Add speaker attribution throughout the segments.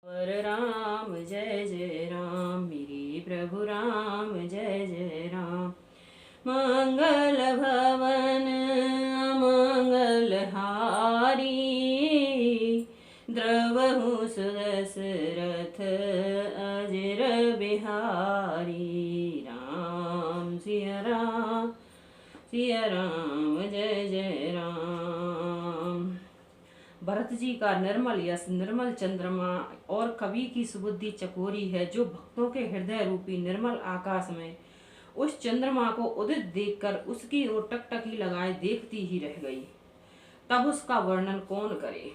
Speaker 1: वर राम जय जय राम, मेरे प्रभु राम जय जय राम। मंगल भवन अमंगल हारी, द्रवहु सुदशरथ अजर बिहारी। राम सिया राम, सिया राम जय जय राम। भरत जी का निर्मल यश, निर्मल चंद्रमा और कवि की सुबुद्धि चकोरी है, जो भक्तों के हृदय रूपी निर्मल आकाश में उस चंद्रमा को उदित देखकर उसकी ओर टकटकी लगाए देखती ही रह गई। तब उसका वर्णन कौन करे।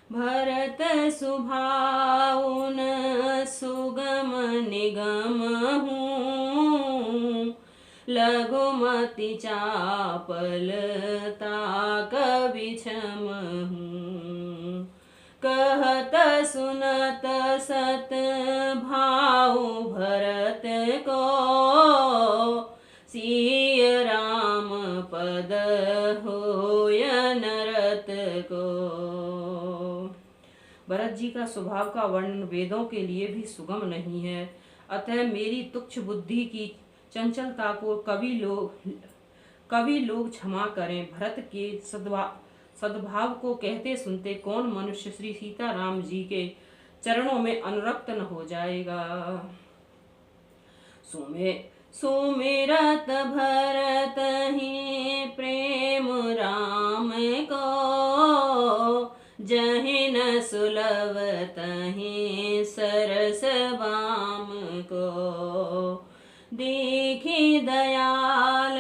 Speaker 1: भरत सुभाउन सुगम निगम हूँ, लघुमति चापल ताक विषम हूँ। कहत सुनत सत भाव भरत को, सिय राम पद होय नरत को। भरत जी का स्वभाव का वर्णन वेदों के लिए भी सुगम नहीं है, अतः मेरी तुच्छ बुद्धि की चंचलता को कवि लोग क्षमा करें। भरत के सद्भाव को कहते सुनते कौन मनुष्य श्री सीताराम जी के चरणों में अनुरक्त न हो जाएगा। सुमिरत भरत ही प्रेम राम को, जहि न सुलभ तहि सरस बाम को। देखी दयाल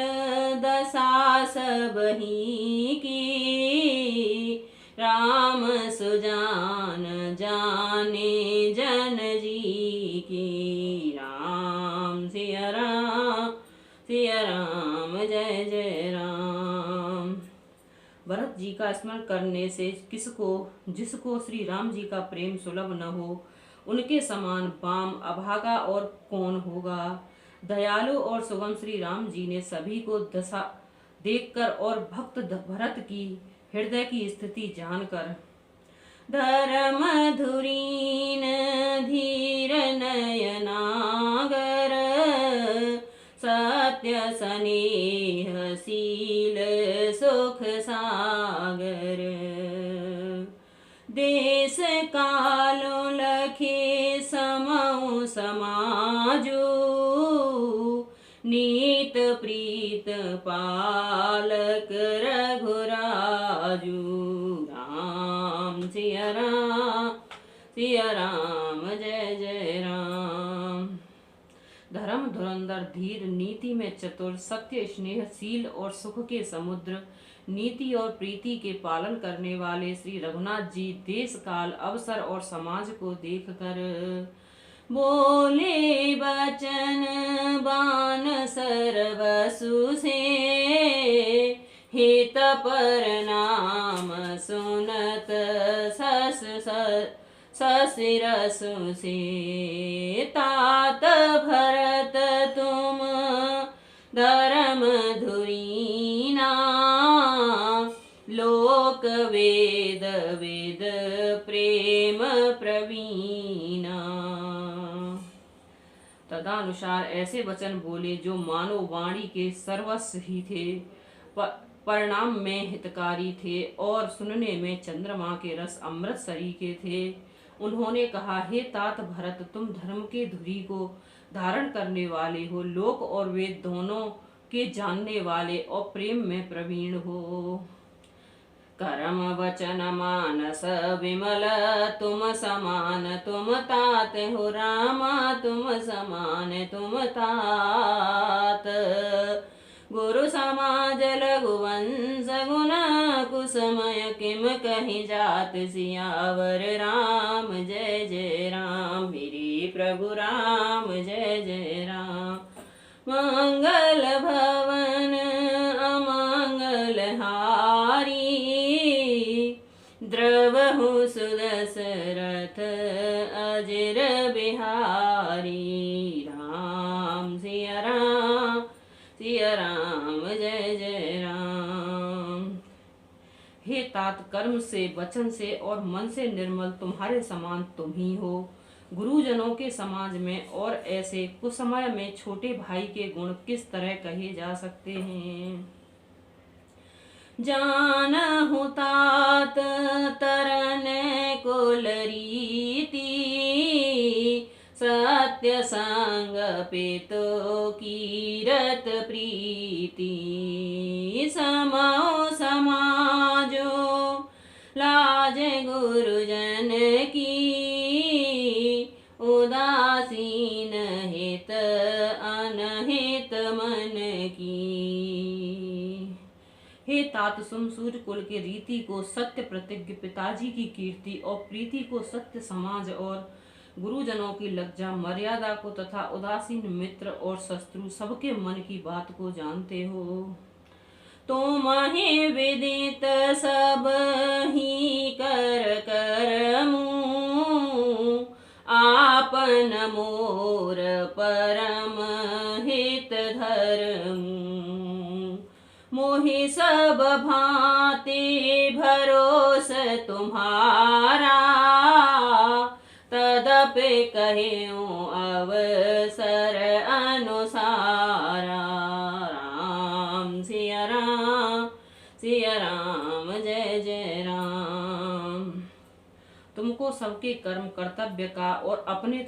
Speaker 1: दशा सबही की, राम सुजान जाने जन जी की। राम सिया राम, सिया राम जय जय राम। भरत जी का स्मरण करने से जिसको श्री राम जी का प्रेम सुलभ न हो, उनके समान बाम अभागा और कौन होगा। दयालु और सुगम श्री राम जी ने सभी को दशा देखकर और भक्त भरत की हृदय की स्थिति जानकर, धर्म धुरीन धीर नयनागर, सत्य स्नेह शील सुख सागर। देश कालो लखे समऊ समाजू, नीत प्रीत पालक रघुराजू। राम सिया राम, सिया राम जय जय राम। धर्म धुरंधर धीर, नीति में चतुर, सत्य स्नेहशील और सुख के समुद्र, नीति और प्रीति के पालन करने वाले श्री रघुनाथ जी देश काल अवसर और समाज को देखकर बोले बचन बान सर्वसु से, हित पर नाम सुनत ससिरसु से। तात भरत तुम धर्म धुरीना, लोक वेद वेद प्रेम प्रवीणा। तदनुसार ऐसे वचन बोले जो मानो वाणी के सर्वस्व ही थे, परिणाम में हितकारी थे और सुनने में चंद्रमा के रस अमृत सरीखे थे। उन्होंने कहा, हे तात भरत, तुम धर्म के धुरी को धारण करने वाले हो, लोक और वेद दोनों के जानने वाले और प्रेम में प्रवीण हो। कर्म वचन मानस विमल तुम समान तुम तात हो, रामा तुम समान तुम तात। गुरु समाज लघुवंश गुण कुसमय किम कहीं जात, सियावर राम जय जय राम, मेरे प्रभु राम जय जय राम। मंगल भवन अमंगल हारी, द्रवहु सुदशरथ अजर बिहारी। राम सिया राम, सिया राम जय जय राम। हे तात कर्म से, वचन से और मन से निर्मल तुम्हारे समान तुम ही हो। गुरुजनों के समाज में और ऐसे कुसमय में छोटे भाई के गुण किस तरह कहे जा सकते हैं। जानहु तात तरन कुल रीति, सत्य संग पेतो कीरत प्रीति। समो समाजो लाज गुरुजन की, उदासीन हित अनहित मन की। हे तात, सुम सूर्य कुल के रीति को, सत्य प्रतिज्ञ पिताजी की कीर्ति और प्रीति को, सत्य समाज और गुरुजनों की लज्जा मर्यादा को तथा उदासीन मित्र और शत्रु सबके मन की बात को जानते हो। तुम ही विदित सब ही कर करमु, आपन मोर परम हित धरमु। मोहि सब भांति भरोस तुम्हारा, तदपि कहेऊँ अवसर अनुसारा। राम सिया राम, सिया राम, जय जय राम। तुमको सबके कर्म कर्तव्य का और अपने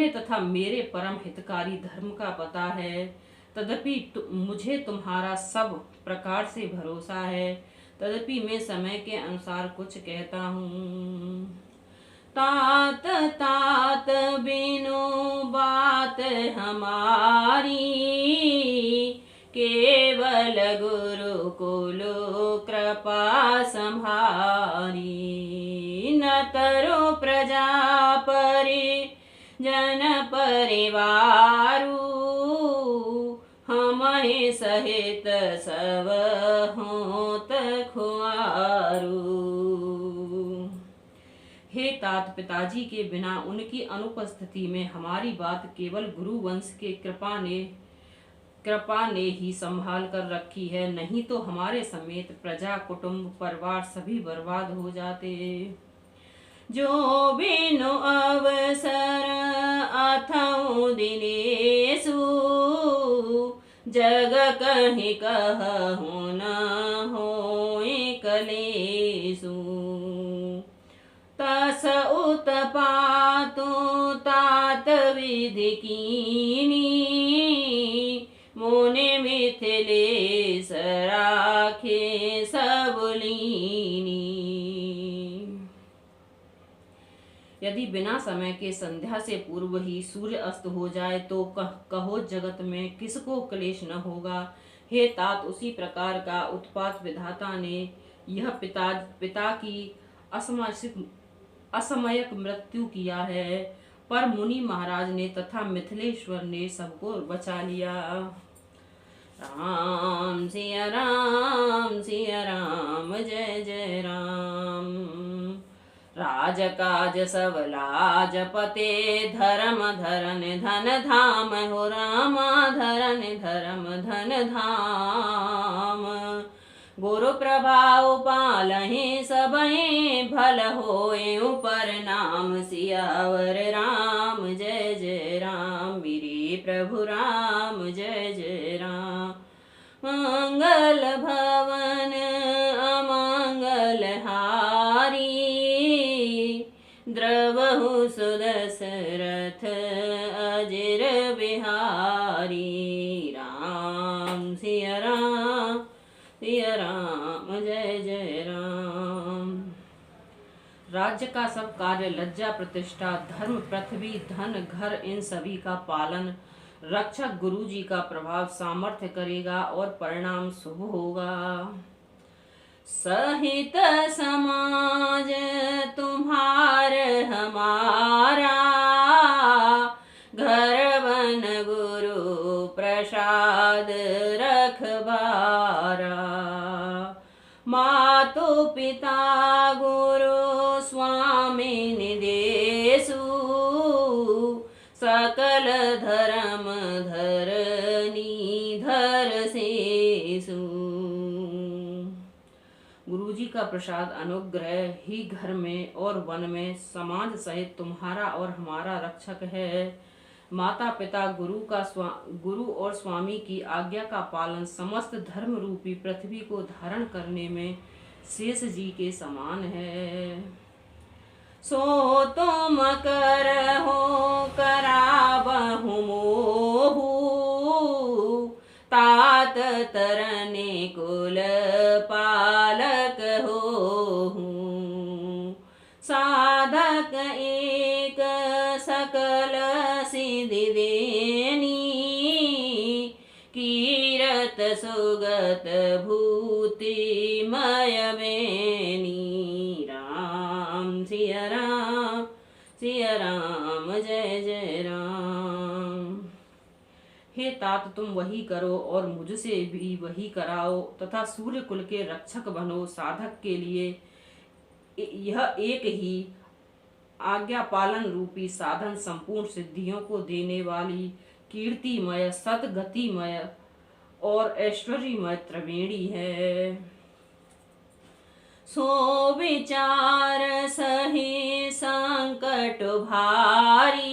Speaker 1: तथा मेरे परम हितकारी धर्म का पता है। तदपि मुझे तुम्हारा सब प्रकार से भरोसा है। तदपि मैं समय के अनुसार कुछ कहता हूँ। तात तात बिनु बात हमारी, केवल गुरुकुल कृपा संभारी। न तरो प्रजा परि जन परिवारु, हमें सहित सब होत खुआरू। हे तात, पिताजी के बिना उनकी अनुपस्थिति में हमारी बात केवल गुरुवंश के कृपा ने ही संभाल कर रखी है, नहीं तो हमारे समेत प्रजा कुटुंब परिवार सभी बर्बाद हो जाते। जो बिनु अवसर अथौ दिनेषु, जग कहि कहु न होय कलेषु। तस उत्पातु तात विधि कीनी, मुनि मिथिलेश राखे सब लीनी। यदि बिना समय के संध्या से पूर्व ही सूर्य अस्त हो जाए तो कहो जगत में किसको क्लेश न होगा। हे तात, उसी प्रकार का उत्पात विधाता ने यह पिता की असमयक मृत्यु किया है, पर मुनि महाराज ने तथा मिथिलेश्वर ने सबको बचा लिया। राम सिया राम, सिया राम, जय जय राम। राज काज सब लाज पते, धर्म धरन धन धाम हो रामा, धरन धर्म धन धाम। गुरु प्रभाव पालहि सबहि, भल होए पर नाम सियावर राम। जय जय राम, मेरे प्रभु राम, जय जय राम। मंगल भवन अमंगल हारी, द्रवहु सुदशरथ अजिर बिहारी। राम सिया राम, सिया राम, जय जय राम। राज्य का सब कार्य, लज्जा प्रतिष्ठा, धर्म पृथ्वी धन घर, इन सभी का पालन रक्षक गुरु जी का प्रभाव सामर्थ्य करेगा और परिणाम शुभ होगा। सहित समाज तुम्हार हमारा, घर बन गुरु प्रसाद रखबारा। मातु पिता गुरु स्वामी निदेशु, सकल धर्म धरनी धर सेसु। प्रसाद अनुग्रह ही घर में और वन में समाज सहित तुम्हारा और हमारा रक्षक है। माता पिता गुरु और स्वामी की आज्ञा का पालन समस्त धर्म रूपी पृथ्वी को धारण करने में शेष जी के समान है। सो तुम करहो कराबहु मोहु, तात तरने कुल पालक होहु। साधक एक सकल सिद्धि देनी, कीरत सुगत भूति मय बेनी। राम सिया राम जय जय राम। हे तात, तुम वही करो और मुझसे भी वही कराओ तथा सूर्य कुल के रक्षक बनो। साधक के लिए यह एक ही आज्ञा पालन रूपी साधन संपूर्ण सिद्धियों को देने वाली कीर्तिमय सदगतिमय और ऐश्वर्यमय त्रिवेणी है। सो विचार सही संकट भारी,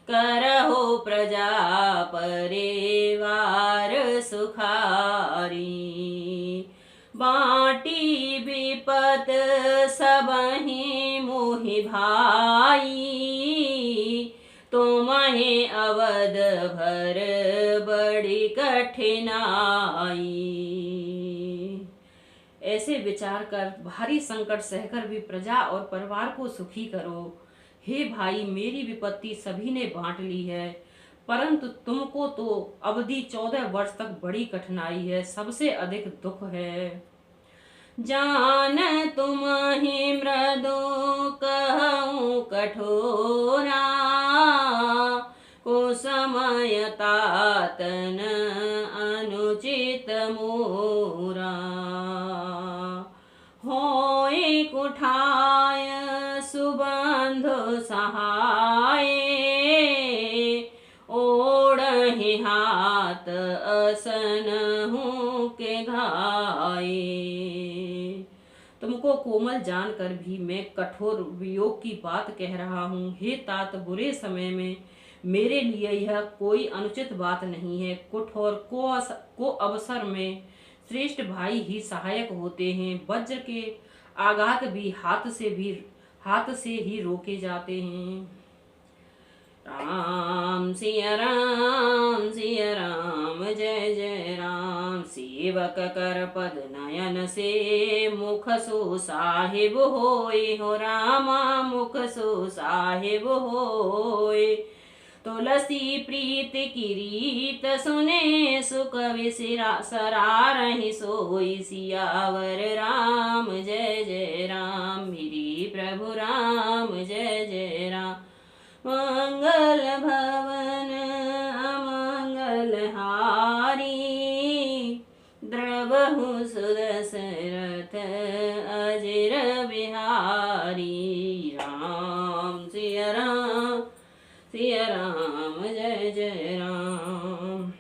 Speaker 1: करहो प्रजा परिवार सुखारी। बाटी विपत सबहि मोहि भाई, तुम्हें अवध भर बड़ी कठिनाई। ऐसे विचार कर भारी संकट सहकर भी प्रजा और परिवार को सुखी करो। हे भाई, मेरी विपत्ति सभी ने बांट ली है, परंतु तुमको तो अवधि 14 वर्ष तक बड़ी कठिनाई है, सबसे अधिक दुख है। जान तुम ही मृदु कहूँ कठोरा, को समय तातन अनुचित मोरा। होय कुठाय सुबंधु सहाय, ओढ़हि हाथ असन हूँ के घाये। तुमको कोमल जानकर भी मैं कठोर वियोग की बात कह रहा हूँ। हे तात, बुरे समय में मेरे लिए यह कोई अनुचित बात नहीं है। कुठ और को अवसर में श्रेष्ठ भाई ही सहायक होते हैं। वज्र के आघात भी हाथ से ही रोके जाते हैं। राम सिया राम जय जय राम। सेवक कर पद नयन से मुख सो साहिब होय हो। रामा मुख सो साहिब होय। तुलसी प्रीत की रीत सुने सुख सरारहि सोई। सियावर राम जय जय राम। मेरी प्रभु राम जय जय राम। मंगल भवन अमंगल हारी, द्रवहु सुदशरथ अजिर बिहारी। राम सिया राम जय जय राम।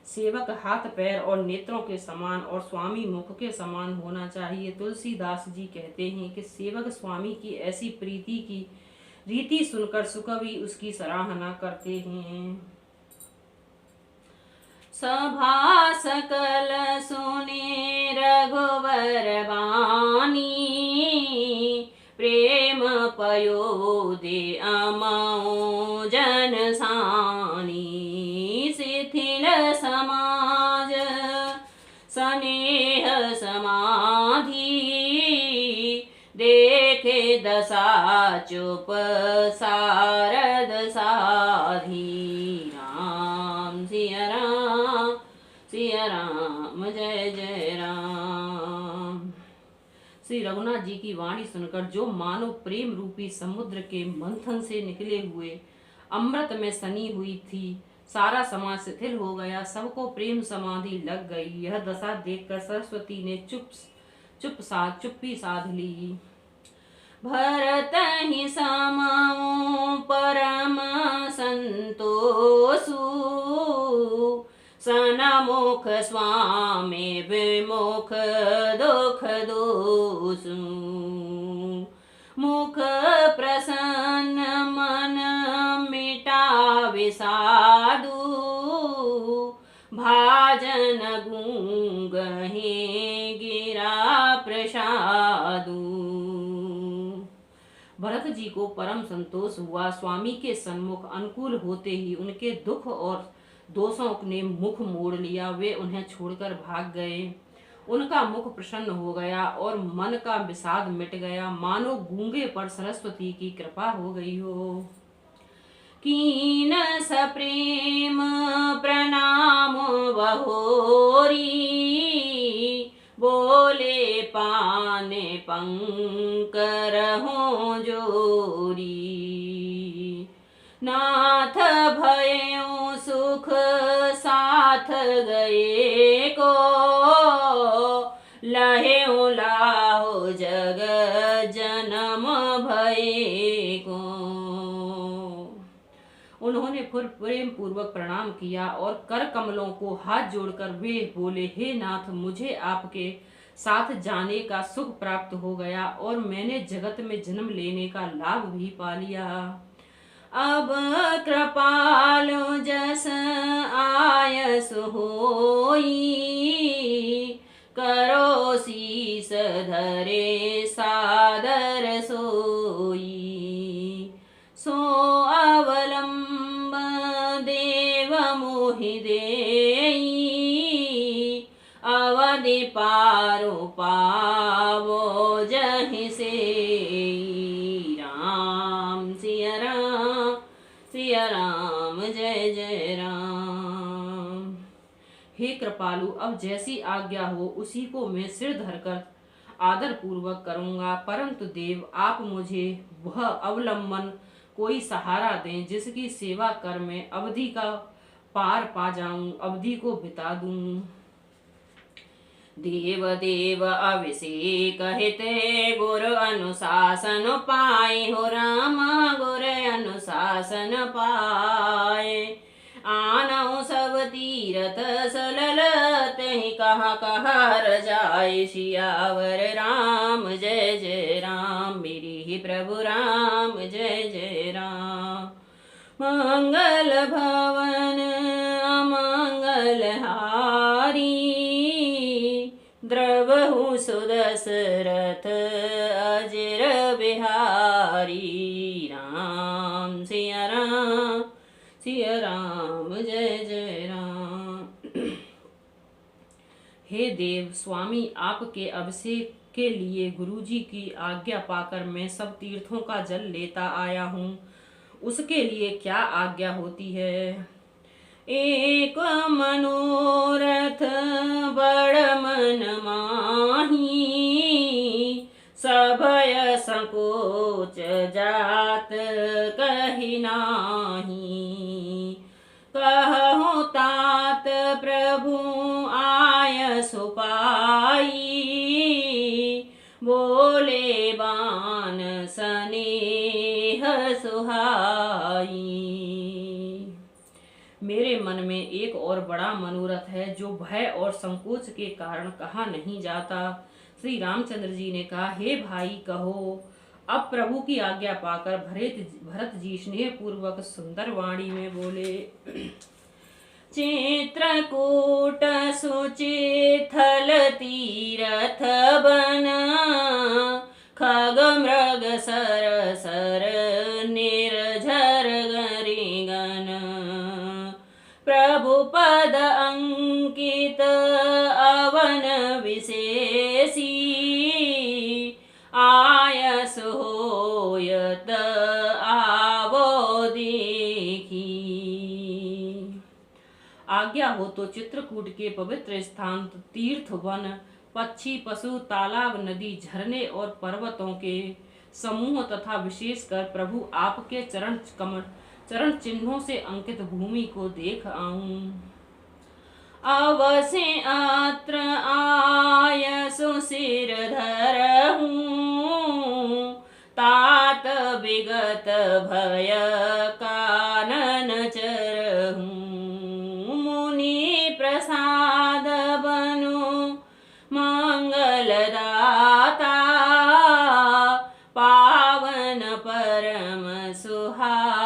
Speaker 1: सेवक हाथ पैर और नेत्रों के समान और स्वामी मुख के समान होना चाहिए। तुलसीदास जी कहते हैं कि सेवक स्वामी की ऐसी प्रीति की रीति सुनकर सुकवि उसकी सराहना करते हैं। सभा सकल सुने रघुवर बानी, प्रेम पयो दे अमो जन सानी। शिथिल समाज स्नेह समाधि, देखे दशा चुप सारद साधी। राम सिया राम जय जय राम। श्री रघुनाथ जी की वाणी सुनकर जो मानो प्रेम रूपी समुद्र के मंथन से निकले हुए अमृत में सनी हुई थी, सारा समाज शिथिल हो गया, सबको प्रेम समाधि लग गई। यह दशा देखकर सरस्वती ने चुप्पी साध ली। भरत ही समो परम संतोषु, सनमुख स्वामी विमुख दुख दोषु मुख प्रसन्न मन मिटावे साधु भाजन गूंगहि गिरा प्रसादु। भरत जी को परम संतोष हुआ। स्वामी के सन्मुख अनुकूल होते ही उनके दुख और दोषों ने मुख मोड़ लिया। वे उन्हें छोड़कर भाग गए। उनका मुख प्रसन्न हो गया और मन का विषाद मिट गया, मानो गूंगे पर सरस्वती की कृपा हो गई हो। कीन सप्रेम प्रणाम बहोरी बोले पाने पंकर हो जोरी नाथ भयो सुख साथ गए को लहेऊ लाहो जग जन्म भये को। उन्होंने फिर प्रेम पूर्वक प्रणाम किया और कर कमलों को हाथ जोड़कर वे बोले, हे नाथ, मुझे आपके साथ जाने का सुख प्राप्त हो गया और मैंने जगत में जन्म लेने का लाभ भी पा लिया। अब कृपालु जस आयस होई करो शीस धरे सादर सोई सो अवलंब देव मोहि देई अवधि पारो पावो जहि से। राम सिया राम सिया राम जय जय राम। हे कृपालु, अब जैसी आज्ञा हो उसी को मैं सिर धरकर आदर पूर्वक करूंगा, परंतु देव आप मुझे वह अवलंबन कोई सहारा दें जिसकी सेवा कर मैं अवधि का पार पा जाऊं, अवधि को बिता दूं। देव देव अभिषेक हिते गुरु अनुशासन पाए हो राम गुरु अनुशासन पाए आनऊ सब तीरथ सलल तहि कहाँ कहाँ जाए सियावर राम जय जय राम मेरी ही प्रभु राम जय जय राम। मंगल भवन अमंगल हारी द्रवहु सुदशरथ अजर बिहारी राम सिया राम जय जय राम। हे देव स्वामी, आपके अभिषेक के लिए गुरुजी की आज्ञा पाकर मैं सब तीर्थों का जल लेता आया हूँ, उसके लिए क्या आज्ञा होती है। एक मनोरथ बड़ मन माही सभय संकोच जात कहि नाही कहो तात प्रभु आय सुपाई बोले बान स्नेह सुहाई। मेरे मन में एक और बड़ा मनोरथ है जो भय और संकोच के कारण कहा नहीं जाता। श्री रामचंद्र जी ने कहा, हे भाई कहो। अब प्रभु की आज्ञा पाकर भरत जी स्नेह पूर्वक सुंदर वाणी में बोले। चित्रकूट सुचिथल तीरथ बन खग मृग सर सर निर्झर गरिगन प्रभु पद अंकित अवन विशेषी आयस होयत आवो देखी। आज्ञा हो तो चित्रकूट के पवित्र स्थान तीर्थ वन पक्षी पशु तालाब नदी झरने और पर्वतों के समूह तथा विशेषकर प्रभु आपके चरण चिन्हों से अंकित भूमि को देख आऊं। अवश्य अत्र आयसु सिर धरहूं तात विगत भय कानन चरहूं मुनि सुहाए।